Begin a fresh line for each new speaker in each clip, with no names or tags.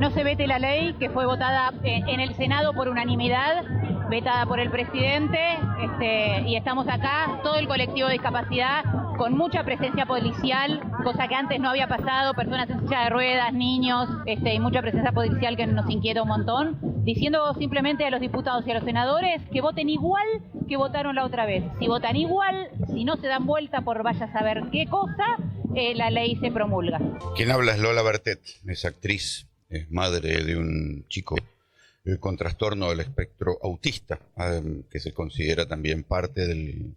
no se vete la ley que fue votada en el Senado por unanimidad, vetada por el presidente, y estamos acá, todo el colectivo de discapacidad, con mucha presencia policial, cosa que antes no había pasado, personas en silla de ruedas, niños, y mucha presencia policial que nos inquieta un montón, diciendo simplemente a los diputados y a los senadores que voten igual que votaron la otra vez. Si votan igual, si no se dan vuelta por vaya a saber qué cosa, la ley se promulga.
Quien habla es Lola Bertet, es actriz, es madre de un chico con trastorno del espectro autista, que se considera también parte de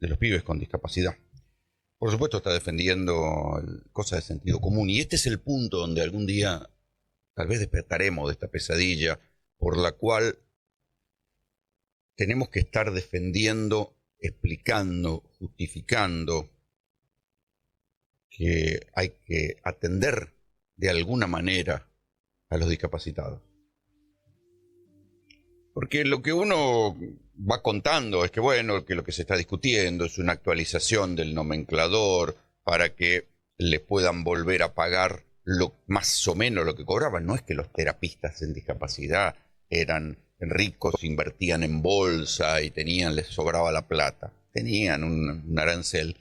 los pibes con discapacidad. Por supuesto está defendiendo cosas de sentido común, y este es el punto donde algún día tal vez despertaremos de esta pesadilla por la cual tenemos que estar defendiendo, explicando, justificando que hay que atender de alguna manera a los discapacitados. Porque lo que uno va contando es que, bueno, que lo que se está discutiendo es una actualización del nomenclador para que le puedan volver a pagar más o menos lo que cobraban. No es que los terapistas en discapacidad eran ricos, invertían en bolsa y les sobraba la plata. Tenían un arancel.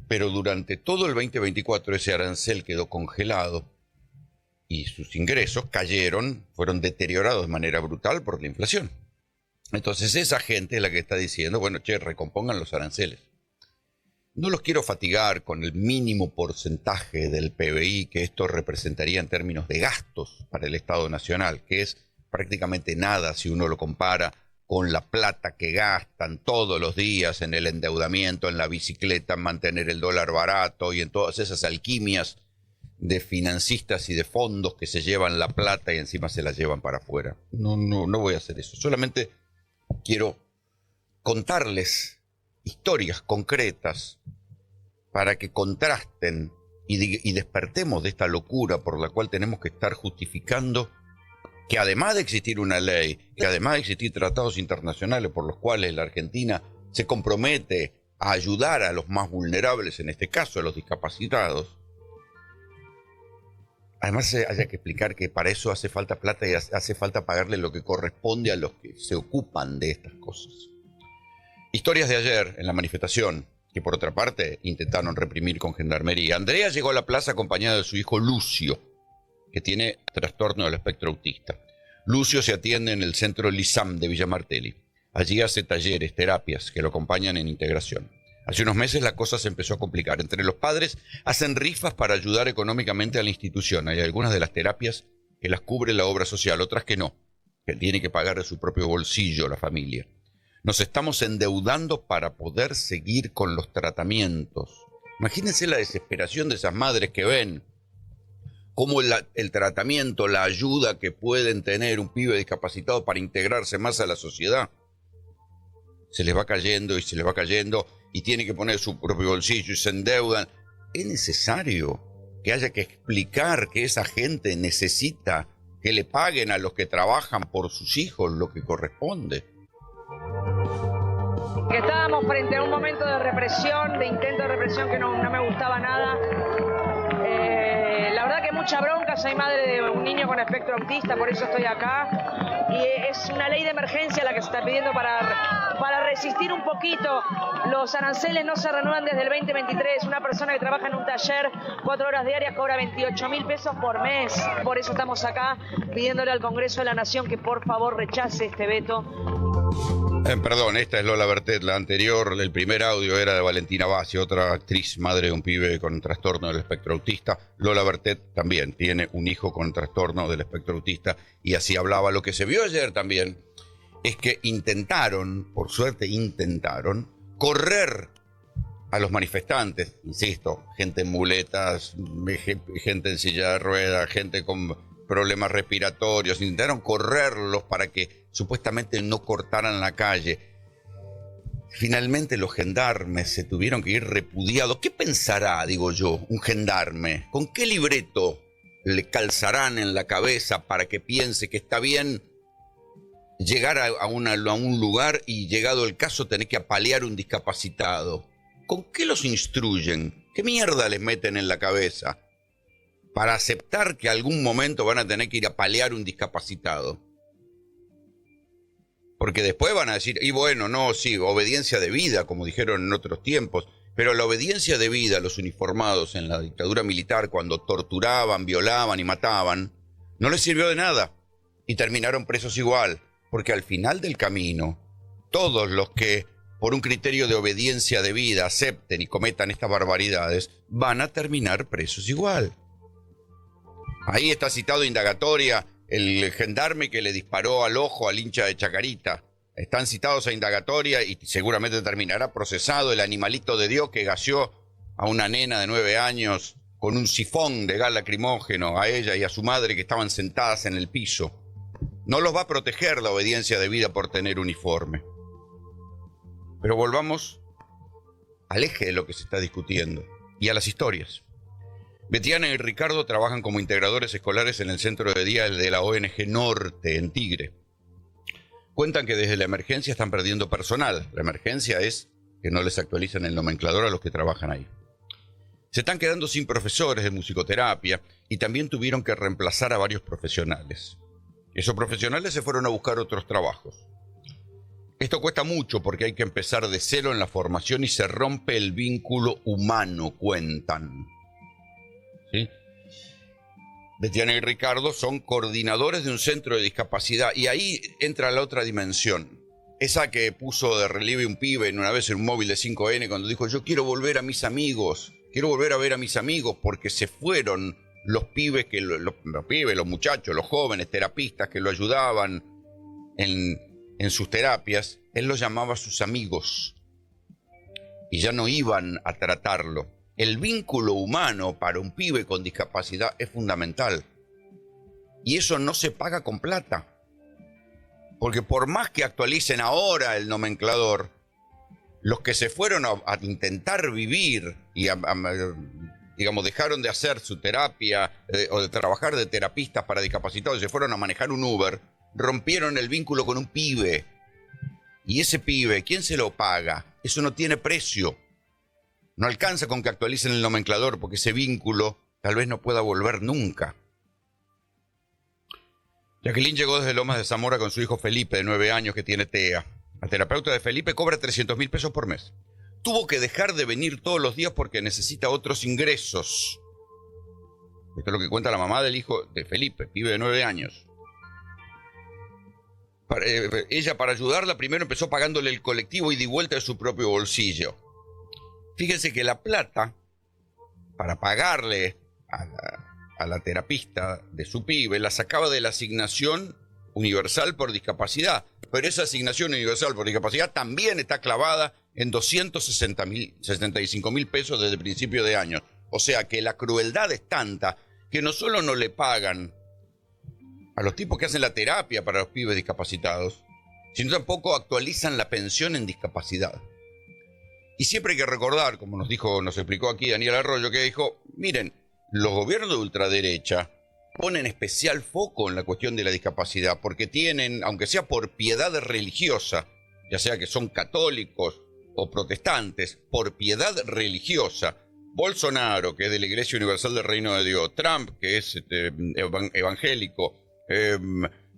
Pero durante todo el 2024 ese arancel quedó congelado y sus ingresos fueron deteriorados de manera brutal por la inflación. Entonces esa gente es la que está diciendo, bueno, recompongan los aranceles. No los quiero fatigar con el mínimo porcentaje del PBI que esto representaría en términos de gastos para el Estado Nacional, que es prácticamente nada si uno lo compara con la plata que gastan todos los días en el endeudamiento, en la bicicleta, en mantener el dólar barato y en todas esas alquimias de financistas y de fondos que se llevan la plata y encima se la llevan para afuera. No voy a hacer eso. Solamente quiero contarles historias concretas para que contrasten y despertemos de esta locura por la cual tenemos que estar justificando que además de existir una ley, que además de existir tratados internacionales por los cuales la Argentina se compromete a ayudar a los más vulnerables, en este caso a los discapacitados, además haya que explicar que para eso hace falta plata y hace falta pagarle lo que corresponde a los que se ocupan de estas cosas. Historias de ayer en la manifestación, que por otra parte intentaron reprimir con gendarmería. Andrea llegó a la plaza acompañada de su hijo Lucio, que tiene trastorno del espectro autista. Lucio se atiende en el centro LISAM de Villa Martelli. Allí hace talleres, terapias que lo acompañan en integración. Hace unos meses la cosa se empezó a complicar. Entre los padres hacen rifas para ayudar económicamente a la institución. Hay algunas de las terapias que las cubre la obra social, otras que no, que tiene que pagar de su propio bolsillo la familia. Nos estamos endeudando para poder seguir con los tratamientos. Imagínense la desesperación de esas madres que ven cómo el tratamiento, la ayuda que pueden tener un pibe discapacitado para integrarse más a la sociedad, se les va cayendo y se les va cayendo y tiene que poner su propio bolsillo y se endeudan. Es necesario que haya que explicar que esa gente necesita que le paguen a los que trabajan por sus hijos lo que corresponde.
Que estábamos frente a un momento de represión, de intento de represión que no me gustaba nada. La verdad que mucha bronca, soy madre de un niño con espectro autista, por eso estoy acá. Y es una ley de emergencia la que se está pidiendo para resistir un poquito. Los aranceles no se renuevan desde el 2023. Una persona que trabaja en un taller 4 horas diarias cobra 28.000 pesos por mes. Por eso estamos acá pidiéndole al Congreso de la Nación que por favor rechace este veto.
Perdón, esta es Lola Bertet, la anterior, el primer audio era de Valentina Bassi, otra actriz, madre de un pibe con trastorno del espectro autista. Lola Bertet también tiene un hijo con trastorno del espectro autista y así hablaba. Lo que se vio ayer también es que intentaron, por suerte intentaron, correr a los manifestantes, insisto, gente en muletas, gente en silla de ruedas, gente con problemas respiratorios, intentaron correrlos para que supuestamente no cortaran la calle. Finalmente los gendarmes se tuvieron que ir repudiados. ¿Qué pensará, digo yo, un gendarme? ¿Con qué libreto le calzarán en la cabeza para que piense que está bien llegar a un lugar y, llegado el caso, tener que apalear un discapacitado? ¿Con qué los instruyen? ¿Qué mierda les meten en la cabeza? para aceptar que algún momento van a tener que ir a paliar un discapacitado. Porque después van a decir, y bueno, no, sí, obediencia debida, como dijeron en otros tiempos, pero la obediencia debida a los uniformados en la dictadura militar, cuando torturaban, violaban y mataban, no les sirvió de nada. Y terminaron presos igual, porque al final del camino, todos los que por un criterio de obediencia debida acepten y cometan estas barbaridades, van a terminar presos igual. Ahí está citado indagatoria el gendarme que le disparó al ojo al hincha de Chacarita. Están citados a indagatoria y seguramente terminará procesado el animalito de Dios que gaseó a una nena de 9 años con un sifón de gas lacrimógeno, a ella y a su madre que estaban sentadas en el piso. No los va a proteger la obediencia debida por tener uniforme. Pero volvamos al eje de lo que se está discutiendo y a las historias. Betiana y Ricardo trabajan como integradores escolares en el centro de día de la ONG Norte, en Tigre. Cuentan que desde la emergencia están perdiendo personal. La emergencia es que no les actualizan el nomenclador a los que trabajan ahí. Se están quedando sin profesores de musicoterapia y también tuvieron que reemplazar a varios profesionales. Esos profesionales se fueron a buscar otros trabajos. Esto cuesta mucho porque hay que empezar de cero en la formación y se rompe el vínculo humano, cuentan. ¿Sí? Betiana y Ricardo son coordinadores de un centro de discapacidad y ahí entra la otra dimensión. Esa que puso de relieve un pibe una vez en un móvil de 5N cuando dijo: yo quiero volver a mis amigos, quiero volver a ver a mis amigos porque se fueron los pibes, los muchachos, los jóvenes terapistas que lo ayudaban en sus terapias. Él los llamaba sus amigos y ya no iban a tratarlo. El vínculo humano para un pibe con discapacidad es fundamental. Y eso no se paga con plata. Porque por más que actualicen ahora el nomenclador, los que se fueron a intentar vivir y digamos, dejaron de hacer su terapia o de trabajar de terapistas para discapacitados y se fueron a manejar un Uber, rompieron el vínculo con un pibe. Y ese pibe, ¿quién se lo paga? Eso no tiene precio. No alcanza con que actualicen el nomenclador porque ese vínculo tal vez no pueda volver nunca. Jacqueline llegó desde Lomas de Zamora con su hijo Felipe, de 9 años, que tiene TEA. La terapeuta de Felipe cobra 300.000 pesos por mes. Tuvo que dejar de venir todos los días porque necesita otros ingresos. Esto es lo que cuenta la mamá del hijo de Felipe, pibe de 9 años. Ella, para ayudarla, primero empezó pagándole el colectivo ida y vuelta de su propio bolsillo. Fíjense que la plata para pagarle a la terapista de su pibe la sacaba de la asignación universal por discapacidad. Pero esa asignación universal por discapacidad también está clavada en 265.000 pesos desde el principio de año. O sea que la crueldad es tanta que no solo no le pagan a los tipos que hacen la terapia para los pibes discapacitados, sino tampoco actualizan la pensión en discapacidad. Y siempre hay que recordar, como nos explicó aquí Daniel Arroyo, que dijo: miren, los gobiernos de ultraderecha ponen especial foco en la cuestión de la discapacidad, porque tienen, aunque sea por piedad religiosa, ya sea que son católicos o protestantes, por piedad religiosa, Bolsonaro, que es de la Iglesia Universal del Reino de Dios, Trump, que es evangélico,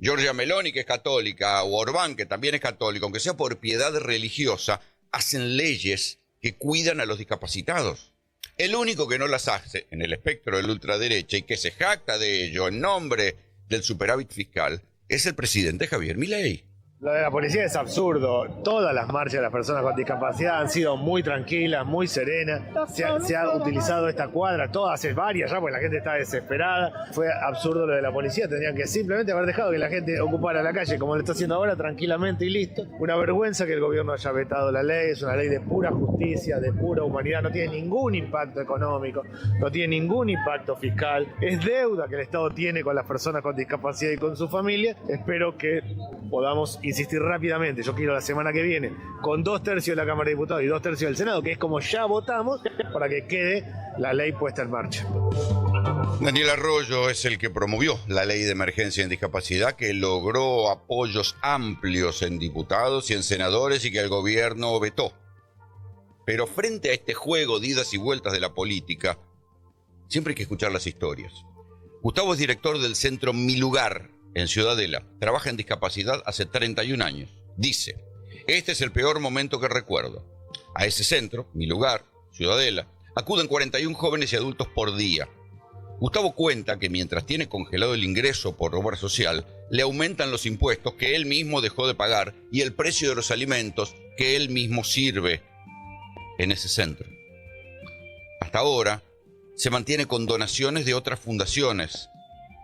Giorgia Meloni, que es católica, o Orbán, que también es católico, aunque sea por piedad religiosa, hacen leyes que cuidan a los discapacitados. El único que no las hace en el espectro de la ultraderecha y que se jacta de ello en nombre del superávit fiscal es el presidente Javier Milei.
Lo de la policía es absurdo. Todas las marchas de las personas con discapacidad han sido muy tranquilas, muy serenas. Se ha utilizado esta cuadra, todas, es varias ya, porque la gente está desesperada. Fue absurdo lo de la policía. Tendrían que simplemente haber dejado que la gente ocupara la calle como lo está haciendo ahora, tranquilamente y listo. Una vergüenza que el gobierno haya vetado la ley. Es una ley de pura justicia, de pura humanidad. No tiene ningún impacto económico, no tiene ningún impacto fiscal. Es deuda que el Estado tiene con las personas con discapacidad y con su familia. Espero que podamos insistir rápidamente. Yo quiero la semana que viene con 2/3 de la Cámara de Diputados y 2/3 del Senado, que es como ya votamos, para que quede la ley puesta en marcha.
Daniel Arroyo es el que promovió la ley de emergencia en discapacidad, que logró apoyos amplios en diputados y en senadores y que el gobierno vetó. Pero frente a este juego de idas y vueltas de la política, siempre hay que escuchar las historias. Gustavo es director del centro Mi Lugar, en Ciudadela. Trabaja en discapacidad hace 31 años. Dice, este es el peor momento que recuerdo. A ese centro, Mi Lugar, Ciudadela, acuden 41 jóvenes y adultos por día. Gustavo cuenta que mientras tiene congelado el ingreso por obra social, le aumentan los impuestos que él mismo dejó de pagar y el precio de los alimentos que él mismo sirve en ese centro. Hasta ahora se mantiene con donaciones de otras fundaciones,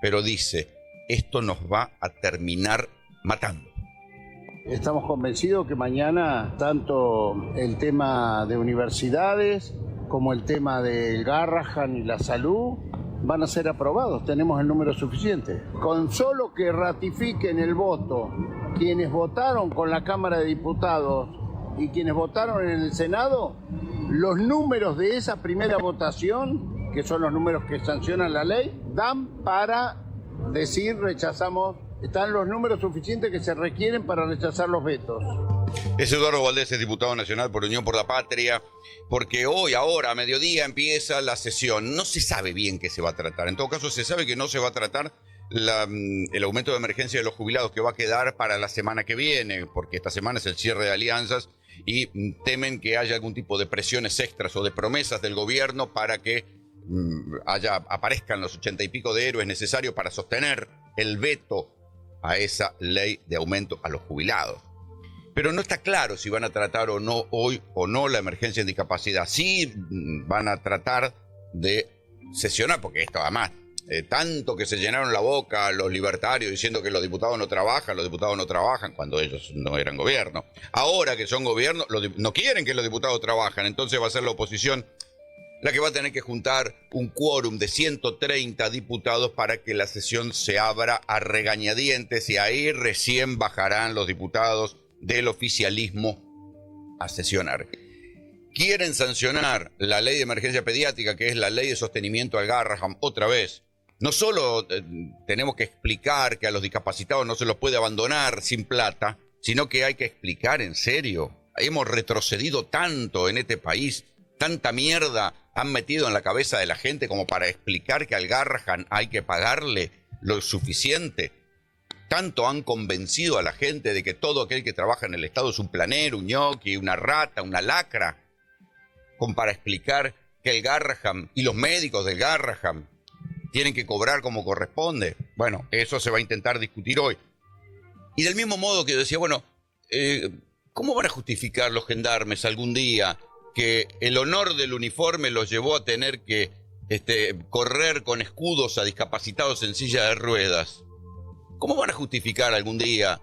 pero dice, esto nos va a terminar matando.
Estamos convencidos que mañana tanto el tema de universidades como el tema del Garrahan y la salud van a ser aprobados. Tenemos el número suficiente. Con solo que ratifiquen el voto quienes votaron con la Cámara de Diputados y quienes votaron en el Senado, los números de esa primera votación, que son los números que sancionan la ley, dan para decir rechazamos. Están los números suficientes que se requieren para rechazar los vetos.
Es Eduardo Valdés, es diputado nacional por Unión por la Patria, porque hoy, ahora, a mediodía, empieza la sesión. No se sabe bien qué se va a tratar. En todo caso, se sabe que no se va a tratar el aumento de emergencia de los jubilados, que va a quedar para la semana que viene, porque esta semana es el cierre de alianzas y temen que haya algún tipo de presiones extras o de promesas del gobierno para que aparezcan los 80 y pico de héroes necesarios para sostener el veto a esa ley de aumento a los jubilados. Pero no está claro si van a tratar o no hoy o no la emergencia en discapacidad. Sí van a tratar de sesionar, porque esto además, tanto que se llenaron la boca los libertarios diciendo que los diputados no trabajan cuando ellos no eran gobierno. Ahora que son gobierno, no quieren que los diputados trabajen, entonces va a ser la oposición la que va a tener que juntar un quórum de 130 diputados para que la sesión se abra a regañadientes y ahí recién bajarán los diputados del oficialismo a sesionar. Quieren sancionar la ley de emergencia pediátrica, que es la ley de sostenimiento al Garrahan, otra vez. No solo tenemos que explicar que a los discapacitados no se los puede abandonar sin plata, sino que hay que explicar en serio. Hemos retrocedido tanto en este país, tanta mierda han metido en la cabeza de la gente como para explicar que al Garrahan hay que pagarle lo suficiente. Tanto han convencido a la gente de que todo aquel que trabaja en el Estado es un planero, un ñoqui, una rata, una lacra, como para explicar que el Garrahan y los médicos del Garrahan tienen que cobrar como corresponde. Bueno, eso se va a intentar discutir hoy. Y del mismo modo que yo decía, bueno, ¿cómo van a justificar los gendarmes algún día que el honor del uniforme los llevó a tener que correr con escudos a discapacitados en silla de ruedas? ¿Cómo van a justificar algún día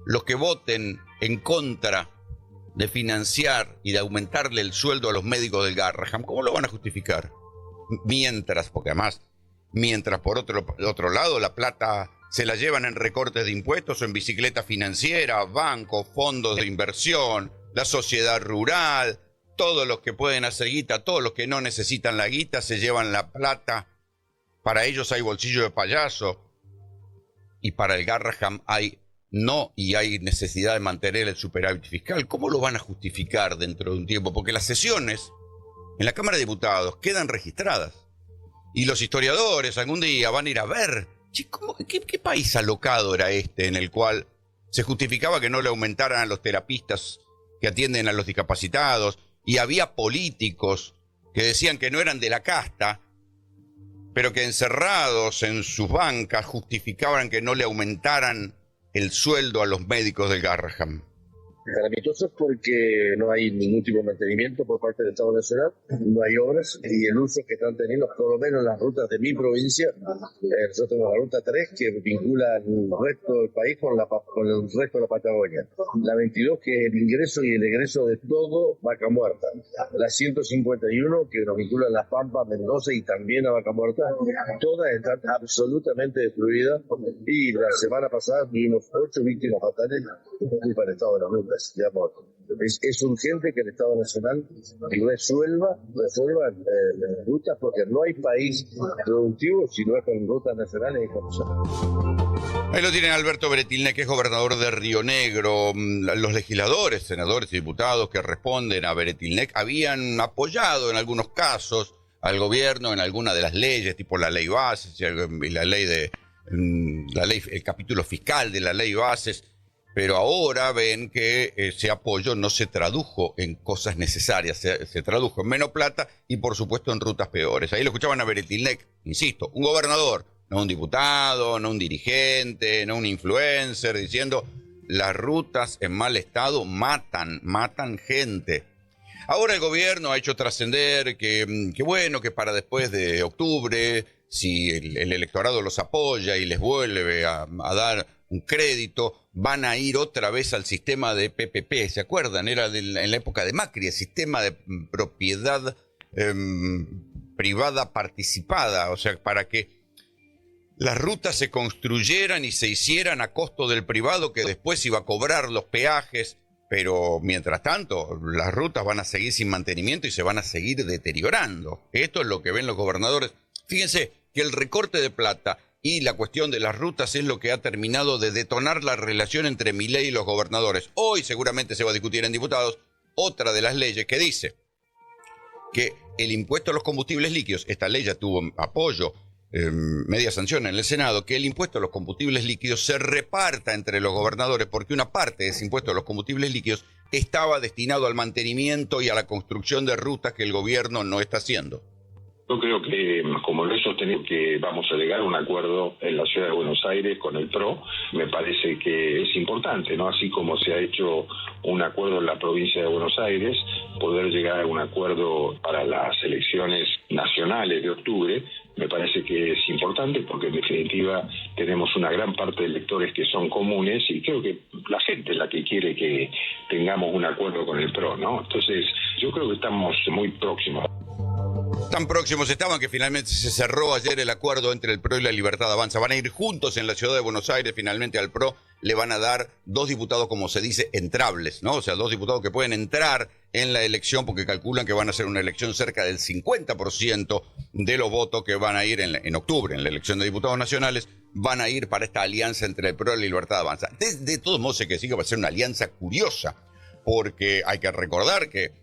los que voten en contra de financiar y de aumentarle el sueldo a los médicos del Garrahan? ¿Cómo lo van a justificar? Mientras, porque además, mientras por otro lado la plata se la llevan en recortes de impuestos o en bicicleta financiera, bancos, fondos de inversión, la sociedad rural, todos los que pueden hacer guita, todos los que no necesitan la guita se llevan la plata. Para ellos hay bolsillo de payaso. Y para el Garrahan hay necesidad de mantener el superávit fiscal. ¿Cómo lo van a justificar dentro de un tiempo? Porque las sesiones en la Cámara de Diputados quedan registradas. Y los historiadores algún día van a ir a ver, ¿qué país alocado era este en el cual se justificaba que no le aumentaran a los terapistas que atienden a los discapacitados? Y había políticos que decían que no eran de la casta, pero que encerrados en sus bancas justificaban que no le aumentaran el sueldo a los médicos del Garrahan.
Calamitosos porque no hay ningún tipo de mantenimiento por parte del Estado Nacional, no hay obras y el uso que están teniendo, por lo menos en las rutas de mi provincia, nosotros tenemos la ruta 3 que vincula el resto del país con el resto de la Patagonia, la 22 que es el ingreso y el egreso de todo Vaca Muerta, la 151 que nos vincula a Las Pampas, Mendoza y también a Vaca Muerta, todas están absolutamente destruidas y la semana pasada tuvimos 8 víctimas fatales para el estado de la ruta. Es urgente que el Estado Nacional resuelva las rutas porque no hay país productivo si no es con rutas nacionales y con...
Ahí lo tienen Alberto Bretilnec, que es gobernador de Río Negro. Los legisladores, senadores y diputados que responden a Bretilnec habían apoyado en algunos casos al gobierno en alguna de las leyes, tipo la ley bases y la ley el capítulo fiscal de la ley bases, pero ahora ven que ese apoyo no se tradujo en cosas necesarias, se tradujo en menos plata y por supuesto en rutas peores. Ahí lo escuchaban a Beretilnec, insisto, un gobernador, no un diputado, no un dirigente, no un influencer, diciendo las rutas en mal estado matan gente. Ahora el gobierno ha hecho trascender que bueno, que para después de octubre, si el electorado los apoya y les vuelve a dar un crédito, van a ir otra vez al sistema de PPP, ¿se acuerdan? Era en la época de Macri, el sistema de propiedad privada participada, o sea, para que las rutas se construyeran y se hicieran a costo del privado que después iba a cobrar los peajes, pero mientras tanto las rutas van a seguir sin mantenimiento y se van a seguir deteriorando. Esto es lo que ven los gobernadores. Fíjense que el recorte de plata y la cuestión de las rutas es lo que ha terminado de detonar la relación entre Milei y los gobernadores. Hoy seguramente se va a discutir en diputados otra de las leyes que dice que el impuesto a los combustibles líquidos, esta ley ya tuvo apoyo, media sanción en el Senado, que el impuesto a los combustibles líquidos se reparta entre los gobernadores, porque una parte de ese impuesto a los combustibles líquidos estaba destinado al mantenimiento y a la construcción de rutas que el gobierno no está haciendo.
Yo creo que, como lo he sostenido, que vamos a llegar a un acuerdo en la ciudad de Buenos Aires con el PRO, me parece que es importante, ¿no? Así como se ha hecho un acuerdo en la provincia de Buenos Aires, poder llegar a un acuerdo para las elecciones nacionales de octubre, me parece que es importante porque en definitiva tenemos una gran parte de electores que son comunes y creo que la gente es la que quiere que tengamos un acuerdo con el PRO, ¿no? Entonces, yo creo que estamos muy próximos.
Tan próximos estaban que finalmente se cerró ayer el acuerdo entre el PRO y la Libertad Avanza. Van a ir juntos en la ciudad de Buenos Aires. Finalmente al PRO le van a dar 2 diputados, como se dice, entrables, ¿no? O sea, 2 diputados que pueden entrar en la elección porque calculan que van a ser una elección cerca del 50% de los votos que van a ir en octubre, en la elección de diputados nacionales, van a ir para esta alianza entre el PRO y la Libertad Avanza. De todos modos, sé que sí que va a ser una alianza curiosa, porque hay que recordar que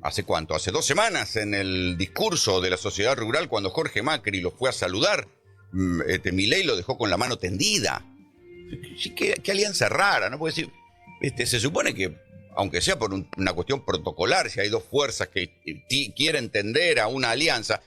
¿hace cuánto? Hace 2 semanas, en el discurso de la sociedad rural, cuando Jorge Macri lo fue a saludar, Milei lo dejó con la mano tendida. Sí, qué alianza rara, ¿no? Puede decir, se supone que, aunque sea por una cuestión protocolar, si hay 2 fuerzas que quieren tender a una alianza,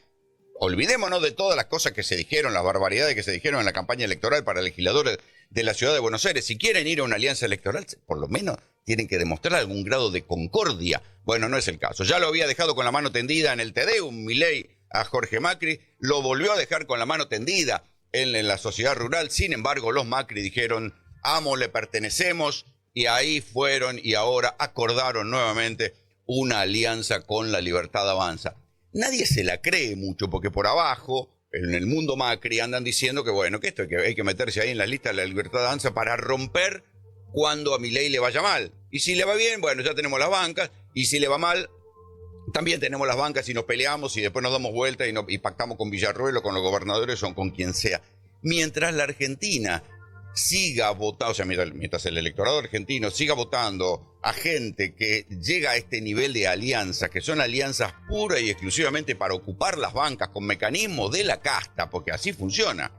olvidémonos de todas las cosas que se dijeron, las barbaridades que se dijeron en la campaña electoral para legisladores de la ciudad de Buenos Aires. Si quieren ir a una alianza electoral, por lo menos tienen que demostrar algún grado de concordia. Bueno, no es el caso. Ya lo había dejado con la mano tendida en el Tedeum, Milei, a Jorge Macri, lo volvió a dejar con la mano tendida en la sociedad rural. Sin embargo, los Macri dijeron, amo, le pertenecemos, y ahí fueron y ahora acordaron nuevamente una alianza con la Libertad Avanza. Nadie se la cree mucho, porque por abajo, en el mundo Macri, andan diciendo que bueno, que esto hay que meterse ahí en la lista de la Libertad Avanza para romper cuando a Milei le vaya mal. Y si le va bien, bueno, ya tenemos las bancas, y si le va mal, también tenemos las bancas y nos peleamos y después nos damos vuelta y pactamos con Villarruel o con los gobernadores o con quien sea. Mientras la Argentina siga votando, o sea, mientras el electorado argentino siga votando a gente que llega a este nivel de alianza, que son alianzas pura y exclusivamente para ocupar las bancas con mecanismos de la casta, porque así funciona.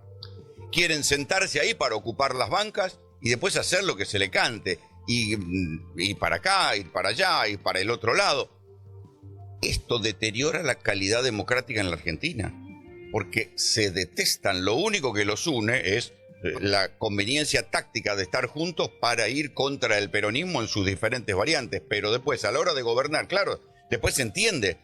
Quieren sentarse ahí para ocupar las bancas y después hacer lo que se le cante, y para acá, ir para allá, ir para el otro lado. Esto deteriora la calidad democrática en la Argentina, porque se detestan. Lo único que los une es la conveniencia táctica de estar juntos para ir contra el peronismo en sus diferentes variantes, pero después, a la hora de gobernar, claro, después se entiende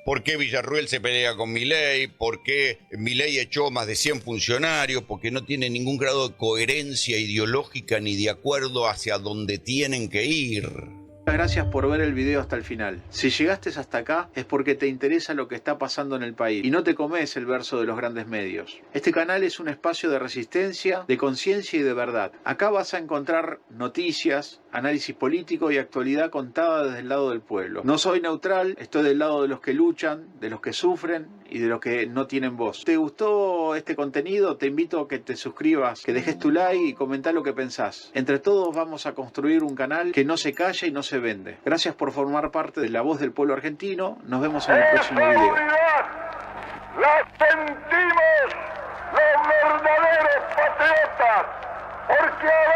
por qué Villarruel se pelea con Milei, por qué Milei echó más de 100 funcionarios, porque no tiene ningún grado de coherencia ideológica ni de acuerdo hacia dónde tienen que ir.
Gracias por ver el video hasta el final. Si llegaste hasta acá es porque te interesa lo que está pasando en el país y no te comes el verso de los grandes medios. Este canal es un espacio de resistencia, de conciencia y de verdad. Acá vas a encontrar noticias, análisis político y actualidad contada desde el lado del pueblo. No soy neutral, estoy del lado de los que luchan, de los que sufren y de los que no tienen voz. ¿Te gustó este contenido? Te invito a que te suscribas, que dejes tu like y comentá lo que pensás. Entre todos vamos a construir un canal que no se calla y no se vende. Gracias por formar parte de La Voz del Pueblo Argentino. Nos vemos en el próximo video.
¡La sentimos los verdaderos patriotas! Porque